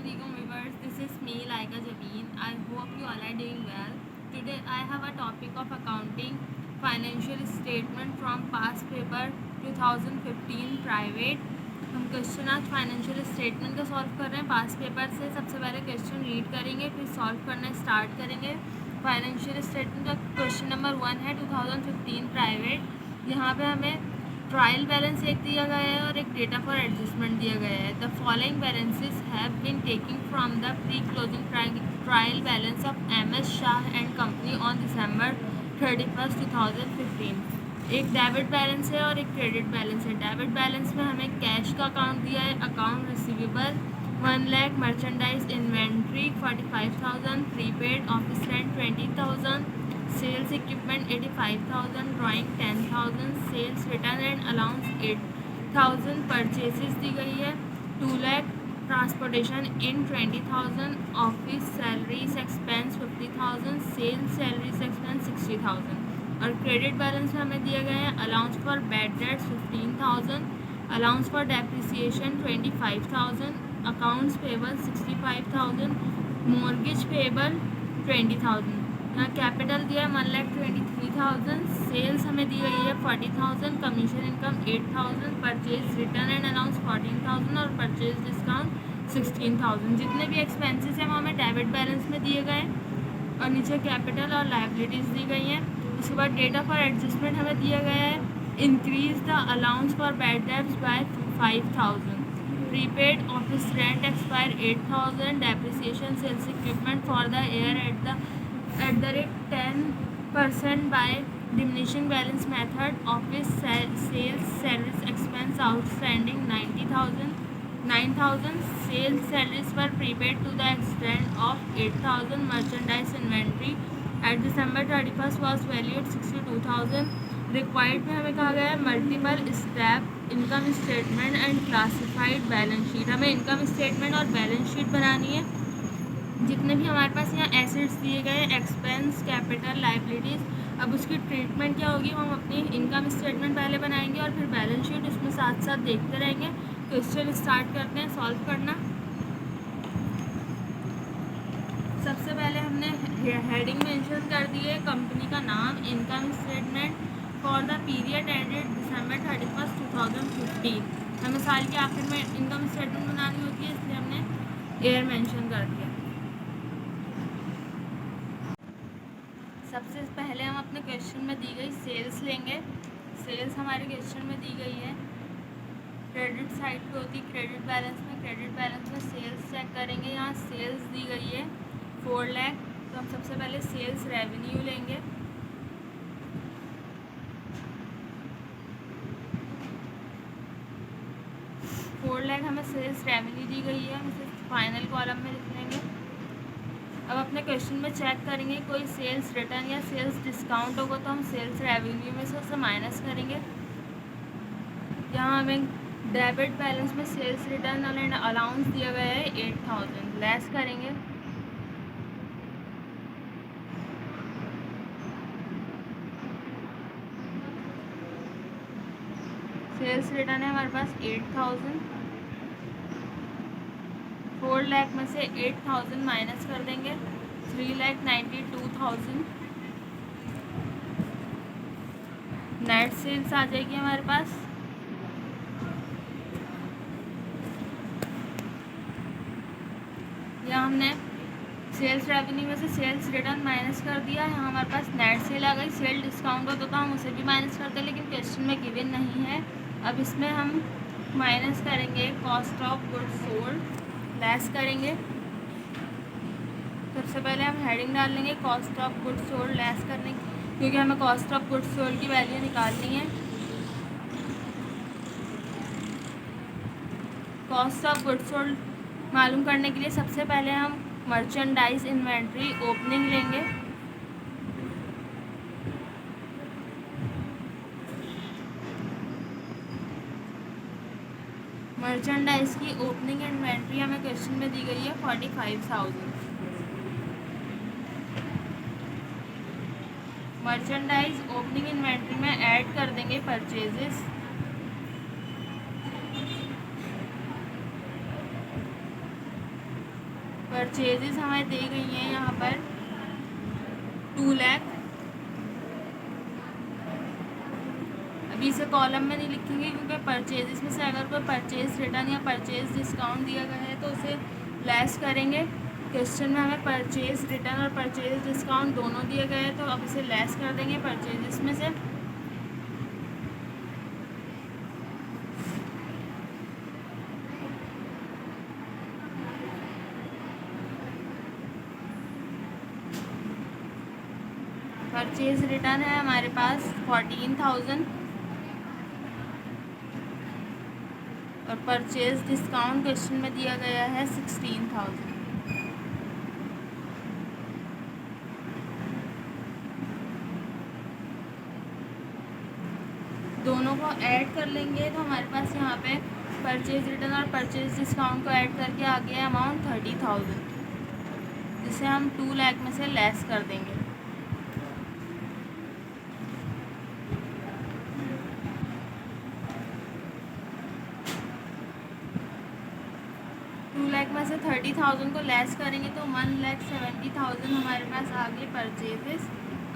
Assalamualaikum viewers, this is me Laika Javeen. I hope you all are doing well. Today I have a topic of accounting financial statement from past paper 2015 private. हम question आज financial statement का solve कर रहे हैं past paper से। सबसे पहले question read करेंगे, फिर सॉल्व करना स्टार्ट करेंगे। फाइनेंशियल स्टेटमेंट का क्वेश्चन नंबर 1 है 2015 प्राइवेट। यहाँ पे हमें ट्रायल बैलेंस एक दिया गया है और एक डेटा फॉर एडजस्टमेंट दिया गया है। The following balances have been taking from the pre closing trial balance of MS Shah and company on December 31, 2015। एक डेबिट बैलेंस है और एक क्रेडिट बैलेंस है। डेबिट बैलेंस में हमें कैश का अकाउंट दिया है, account receivable 1 lakh, merchandise inventory 45,000, prepaid office rent 20,000, sales equipment 85,000, drawing 10,000, sales return and allowance 8,000, purchases दी गई है 2 lakh, transportation in 20,000, office salaries expense 50,000, sales salaries expense 60,000। और क्रेडिट बैलेंस में हमें दिया गया है allowance for bad debts 15,000, allowance for depreciation 25,000, accounts payable 65,000, mortgage payable 20,000। यहाँ कैपिटल दिया है 1,23,000, सेल्स हमें दी गई है 40,000, commission income 8,000, purchase return and allowance 14,000 और परचेज डिस्काउंट 16,000। जितने भी एक्सपेंसेस हैं वो हमें डेबिट बैलेंस में दिए गए हैं और नीचे कैपिटल और लायबिलिटीज़ दी गई हैं। उसके बाद डेटा फॉर एडजस्टमेंट हमें दिया गया है increase the allowance for bad debts by 5,000, prepaid office rent expire 8,000, depreciation sales equipment for the year at the rate 10% by diminishing balance method, office sales service expense outstanding 9,000, sales salaries were prepaid to the extent of 8,000, merchandise inventory at December 31st was valued 62,000। Required में हमें कहा गया है multiple step income statement and classified balance sheet. हमें income statement और balance sheet बनानी है। जितने भी हमारे पास यहाँ एसेट्स दिए गए एक्सपेंस, कैपिटल, लायबिलिटीज़, अब उसकी ट्रीटमेंट क्या होगी हम अपनी इनकम स्टेटमेंट पहले बनाएंगे और फिर बैलेंस शीट उसमें साथ साथ देखते रहेंगे। क्वेश्चन स्टार्ट करते हैं सॉल्व करना। सबसे पहले हमने हेडिंग मेंशन कर दी है, कंपनी का नाम, income statement for the period ended December 31, 2015। हमें साल के आखिर में इनकम स्टेटमेंट बनानी होती है, इसलिए हमने ईयर मेंशन कर दिया। सबसे पहले हम अपने क्वेश्चन में दी गई सेल्स लेंगे। सेल्स हमारे क्वेश्चन में दी गई है, क्रेडिट साइड पे होती है क्रेडिट बैलेंस में। क्रेडिट बैलेंस में सेल्स चेक करेंगे। यहाँ सेल्स दी गई है 4 लाख, तो हम सबसे पहले सेल्स रेवेन्यू लेंगे। फोर लाख हमें सेल्स रेवेन्यू दी गई है, हम इसे फाइनल कॉलम में लिख लेंगे। अब अपने क्वेश्चन में चेक करेंगे कोई सेल्स रिटर्न या सेल्स डिस्काउंट होगा तो हम सेल्स रेवेन्यू में से उसे माइनस करेंगे। यहाँ हमें डेबिट बैलेंस में सेल्स रिटर्न एंड अलाउंस दिया गया है 8,000, लेस करेंगे। सेल्स रिटर्न है हमारे पास 8,000, 4 लाख में से 8,000 माइनस कर देंगे, 3,92,000 नेट सेल्स आ जाएगी हमारे पास। यहाँ हमने सेल्स रेवेन्यू में से सेल्स रिटर्न माइनस कर दिया। यहाँ हमारे पास नेट सेल आ गई। सेल डिस्काउंट होता तो हम उसे भी माइनस करते, लेकिन क्वेश्चन में गिवन नहीं है। अब इसमें हम माइनस करेंगे cost of goods sold, less करेंगे। सबसे पहले हम हेडिंग डाल लेंगे cost of goods sold less करने की, क्योंकि हमें कॉस्ट ऑफ गुड्स सोल्ड की वैल्यू निकालनी है। कॉस्ट ऑफ गुड्स सोल्ड मालूम करने के लिए सबसे पहले हम मर्चेंडाइज इन्वेंट्री ओपनिंग लेंगे। मर्चेंडाइज की ओपनिंग इन्वेंट्री हमें क्वेश्चन में दी गई है 45,000। मर्चेंडाइज ओपनिंग इन्वेंट्री में ऐड कर देंगे परचेजेस। परचेजेस हमें दी गई हैं यहाँ पर 2 लाख। अभी इसे कॉलम में नहीं लिखेंगे क्योंकि परचेजेस में से अगर कोई परचेज रिटर्न या परचेज डिस्काउंट दिया गया है तो उसे लेस करेंगे। क्वेश्चन में हमें परचेज रिटर्न और परचेज डिस्काउंट दोनों दिए गए हैं तो अब इसे लेस कर देंगे परचेजेस में से। परचेज रिटर्न है हमारे पास 14,000 और परचेज डिस्काउंट क्वेश्चन में दिया गया है 16,000। दोनों को ऐड कर लेंगे तो हमारे पास यहाँ पे परचेज रिटर्न और परचेज डिस्काउंट को ऐड करके आ गया अमाउंट 30,000, जिसे हम 2 लाख में से लेस कर देंगे। में से 30,000 को लेस करेंगे तो 1,70,000 हमारे पास आ गए परचेजेस।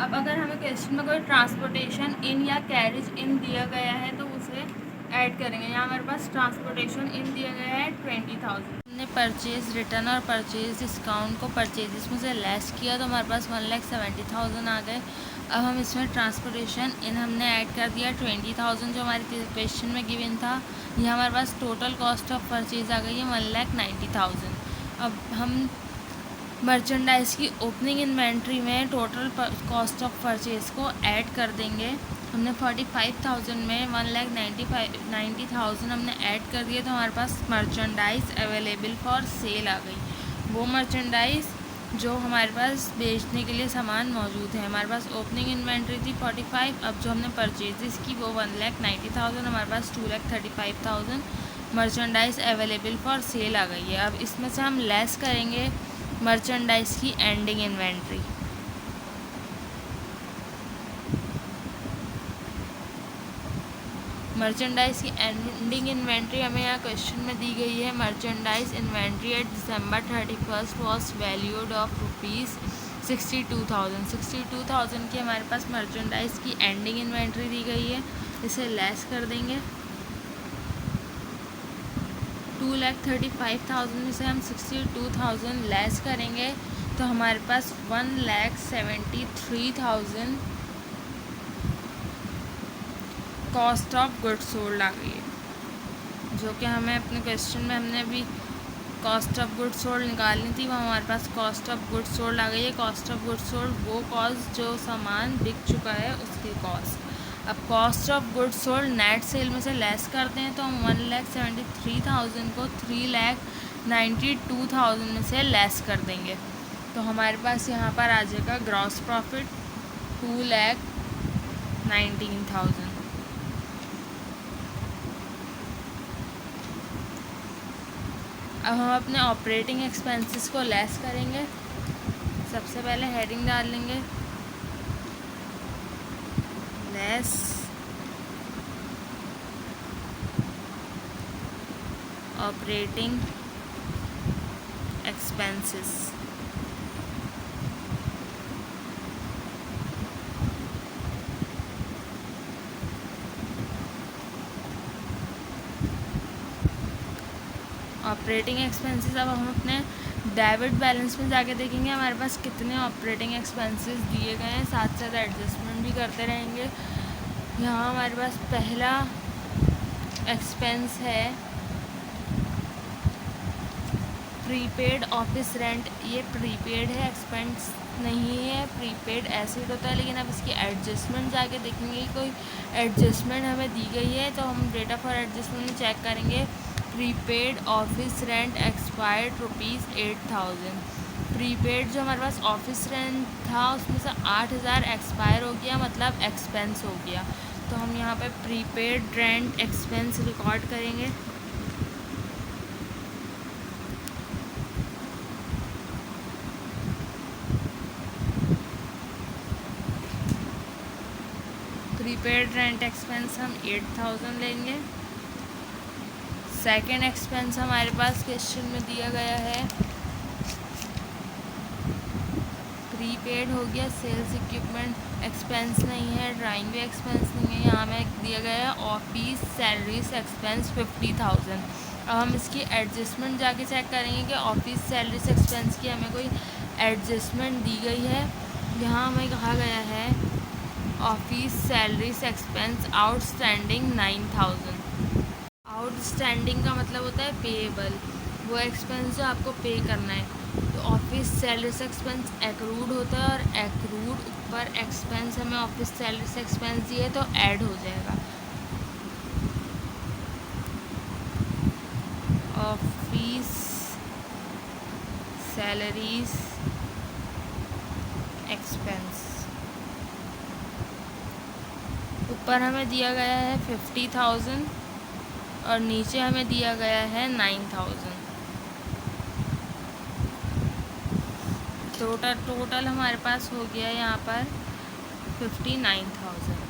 अब अगर हमें क्वेश्चन में कोई ट्रांसपोर्टेशन इन या कैरेज इन दिया गया है तो उसे ऐड करेंगे। यहाँ हमारे पास ट्रांसपोर्टेशन इन दिया गया है 20,000। हमने परचेज रिटर्न और परचेज डिस्काउंट को परचेजेस में से लेस किया तो हमारे पास 1,70,000 आ गए। अब हम इसमें ट्रांसपोर्टेशन इन हमने ऐड कर दिया 20,000 जो हमारे क्वेश्चन में गिवन था। यह हमारे पास टोटल कॉस्ट ऑफ परचेज आ गई है 1,90,000। अब हम मर्चेंडाइज़ की ओपनिंग इन्वेंट्री में टोटल कॉस्ट ऑफ परचेज को ऐड कर देंगे। हमने 45,000 में 1,90,000 हमने ऐड कर दिया तो हमारे पास मर्चेंडाइज़ अवेलेबल फॉर सेल आ गई। वो मर्चेंडाइज़ जो हमारे पास बेचने के लिए सामान मौजूद है। हमारे पास ओपनिंग इन्वेंट्री थी 45, अब जो हमने परचेजेस की वो 1,90,000, हमारे पास 2,35,000 मर्चेंडाइज़ अवेलेबल फॉर सेल आ गई है। अब इसमें से हम लेस करेंगे मर्चेंडाइज़ की एंडिंग इन्वेंट्री। मर्चेंडाइज़ की एंडिंग इन्वेंट्री हमें यहाँ क्वेश्चन में दी गई है। Merchandise inventory at December 31 was valued of ₹62,000। 62,000 की हमारे पास मर्चेंडाइज़ की एंडिंग इन्वेंट्री दी गई है। इसे लेस कर देंगे। 2,35,000 में से हम 62,000 लेस करेंगे तो हमारे पास 1,73,000 कॉस्ट ऑफ गुड्स सोल्ड आ गई है, जो कि हमें अपने क्वेश्चन में हमने अभी कॉस्ट ऑफ गुड्स सोल्ड निकालनी थी। वो हमारे पास कॉस्ट ऑफ गुड्स सोल्ड आ गई है। कॉस्ट ऑफ गुड्स सोल्ड वो कॉस्ट जो सामान बिक चुका है उसकी कॉस्ट। अब cost of goods sold net cell में से लेस करते हैं तो हम 1,73,000 को 3,92,000 में से लेस कर देंगे तो हमारे पास यहाँ पर आ जाएगा ग्रॉस प्रॉफिट 2,19,000। अब हम अपने ऑपरेटिंग एक्सपेंसेस को लेस करेंगे। सबसे पहले हेडिंग डाल लेंगे less operating expenses. Operating expenses. अब हम अपने डेबिट बैलेंस में जाके देखेंगे हमारे पास कितने ऑपरेटिंग एक्सपेंसेस दिए गए हैं, साथ साथ एडजस्टमेंट भी करते रहेंगे। यहाँ हमारे पास पहला एक्सपेंस है प्रीपेड ऑफिस रेंट। ये प्रीपेड है, एक्सपेंस नहीं है। प्रीपेड ऐसे होता है, लेकिन अब इसकी एडजस्टमेंट जाके देखेंगे कोई एडजस्टमेंट हमें दी गई है तो हम डेटा फॉर एडजस्टमेंट में चेक करेंगे। Prepaid office rent expired ₹8,000। Prepaid जो हमारे पास ऑफिस रेंट था उसमें से 8,000 एक्सपायर हो गया, मतलब एक्सपेंस हो गया। तो हम यहाँ पे प्रीपेड रेंट एक्सपेंस रिकॉर्ड करेंगे। प्रीपेड रेंट एक्सपेंस हम 8,000 लेंगे। सेकेंड एक्सपेंस हमारे पास क्वेश्चन में दिया गया है प्रीपेड हो गया, सेल्स इक्विपमेंट एक्सपेंस नहीं है, ड्राइंग भी एक्सपेंस नहीं है। यहाँ में दिया गया है ऑफिस सैलरीज एक्सपेंस 50,000। अब हम इसकी एडजस्टमेंट जाके चेक करेंगे कि ऑफिस सैलरीज एक्सपेंस की हमें कोई एडजस्टमेंट दी गई है। यहाँ हमें कहा गया है office salaries expense outstanding 9,000। Outstanding का मतलब होता है पेएबल, वो एक्सपेंस जो आपको पे करना है। तो ऑफिस सैलरीज एक्सपेंस एक्रूड होता है और एक्रूड ऊपर एक्सपेंस हमें ऑफिस सैलरीज एक्सपेंस दिए तो ऐड हो जाएगा। ऑफिस सैलरीज एक्सपेंस ऊपर हमें दिया गया है 50,000 और नीचे हमें दिया गया है 9,000। टोटल हमारे पास हो गया यहाँ पर 59,000।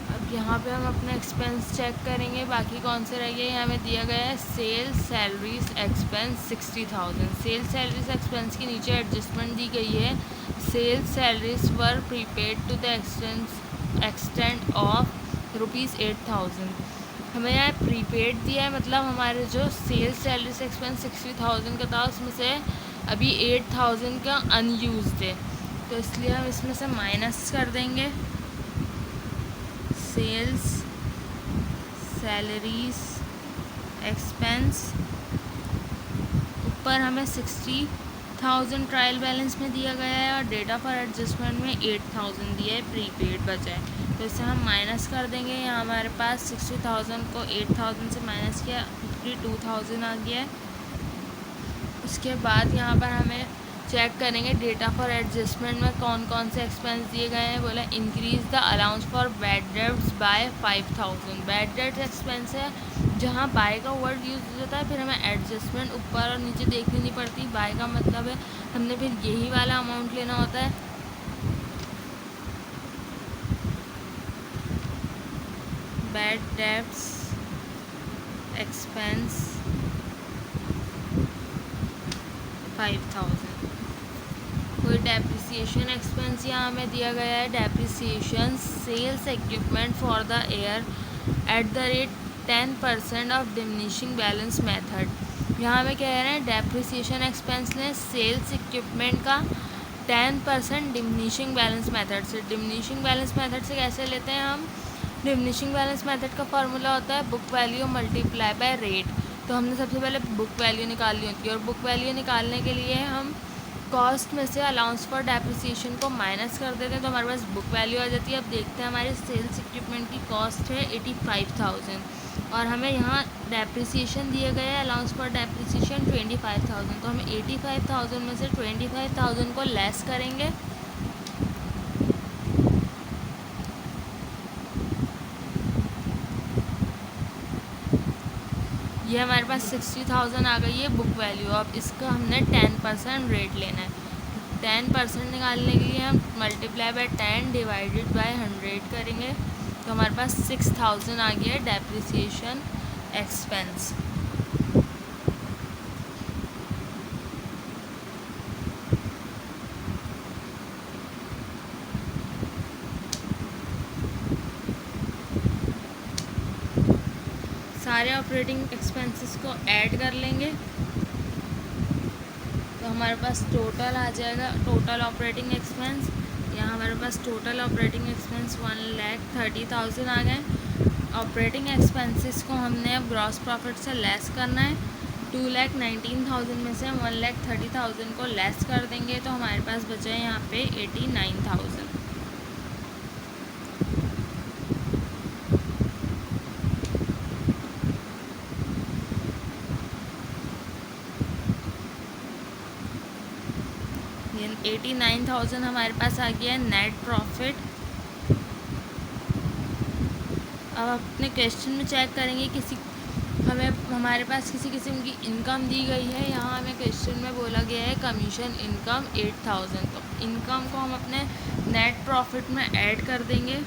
अब यहाँ पे हम अपने एक्सपेंस चेक करेंगे, बाकी कौन से रह गए। यहाँ हमें दिया गया है sales salaries expense 60,000। Sales salaries expense के नीचे एडजस्टमेंट दी गई है, sales salaries were prepaid to the extent of ₹8,000। हमें यहाँ प्रीपेड दिया है, मतलब हमारे जो सेल्स सैलरीज एक्सपेंस 60,000 का था उसमें से अभी 8,000 का अनयूज्ड है, तो इसलिए हम इसमें से माइनस कर देंगे। सेल्स सैलरीज एक्सपेंस ऊपर हमें 60,000 ट्रायल बैलेंस में दिया गया है और डेटा फॉर एडजस्टमेंट में 8,000 दिया है, प्रीपेड बचा है, तो इसे हम माइनस कर देंगे। यहाँ हमारे पास 60,000 को 8,000 से माइनस किया, 52,000 आ गया है। उसके बाद यहाँ पर हमें चेक करेंगे डेटा फॉर एडजस्टमेंट में कौन कौन से एक्सपेंस दिए गए हैं। बोला increase the allowance for bad debts by 5,000। Bad debts expense है, जहाँ बाय का वर्ड यूज़ हो जाता है फिर हमें एडजस्टमेंट ऊपर और नीचे देखनी नहीं पड़ती। बाय का मतलब है हमने फिर यही वाला अमाउंट लेना होता है। Bad debts expense 5,000। कोई डेप्रिसिएशन एक्सपेंस यहाँ हमें दिया गया है, depreciation sales equipment for the year at the rate 10% of diminishing balance method. यहाँ हमें कह रहे हैं डेप्रिसिएशन एक्सपेंस लें सेल्स इक्विपमेंट का 10% डिमिनिशिंग बैलेंस मेथड से। डिमिनिशिंग बैलेंस मेथड से कैसे लेते हैं हम, डिमिनिशिंग बैलेंस मेथड का फार्मूला होता है book value multiply by rate. तो हमने सबसे पहले बुक वैल्यू निकालनी होती है और बुक वैल्यू निकालने के लिए हम कॉस्ट में से अलाउंस फॉर डेप्रिसिएशन को माइनस कर देते हैं तो हमारे पास बुक वैल्यू आ जाती है। अब देखते हैं हमारे सेल्स इक्विपमेंट की कॉस्ट है 85,000 और हमें यहाँ डेप्रिसिएशन दिए गए है अलाउंस फॉर डेप्रिसिएशन 25,000। तो हम 85,000 में से 25,000 को लेस करेंगे। ये हमारे पास 60,000 आ गई है बुक वैल्यू। अब इसका हमने 10% रेट लेना है। 10% निकालने के लिए हम मल्टीप्लाई बाय 10 डिवाइडेड बाय 100 करेंगे तो हमारे पास 6,000 आ गया है डेप्रिसिएशन एक्सपेंस। सारे ऑपरेटिंग एक्सपेंसेस को ऐड कर लेंगे तो हमारे पास टोटल आ जाएगा टोटल ऑपरेटिंग एक्सपेंस। यहाँ हमारे पास टोटल ऑपरेटिंग एक्सपेंस 1,30,000 आ गए। ऑपरेटिंग एक्सपेंसेस को हमने अब ग्रॉस प्रॉफिट से लेस करना है। 2,19,000 में से हम 1,30,000 को लेस कर देंगे तो हमारे पास बचा है यहाँ पे 89,000। ये 89,000 हमारे पास आ गया है नेट प्रॉफिट। अब अपने क्वेश्चन में चेक करेंगे हमारे पास किसी किस्म की इनकम दी गई है। यहाँ हमें क्वेश्चन में बोला गया है कमीशन इनकम 8,000। तो इनकम को हम अपने नेट प्रॉफिट में ऐड कर देंगे।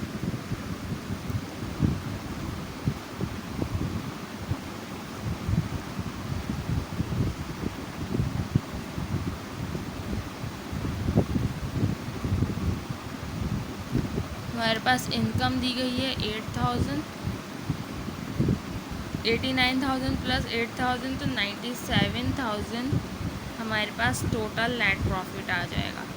हमारे पास इनकम दी गई है 8,000, 89,000 प्लस 8,000 तो 97,000 हमारे पास टोटल नेट प्रॉफिट आ जाएगा।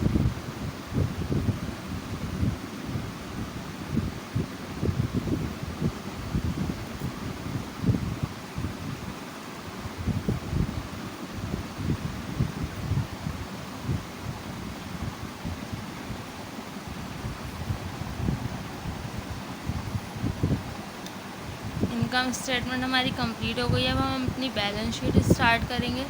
इनकम स्टेटमेंट हमारी कंप्लीट हो गई है। अब हम अपनी बैलेंस शीट स्टार्ट करेंगे।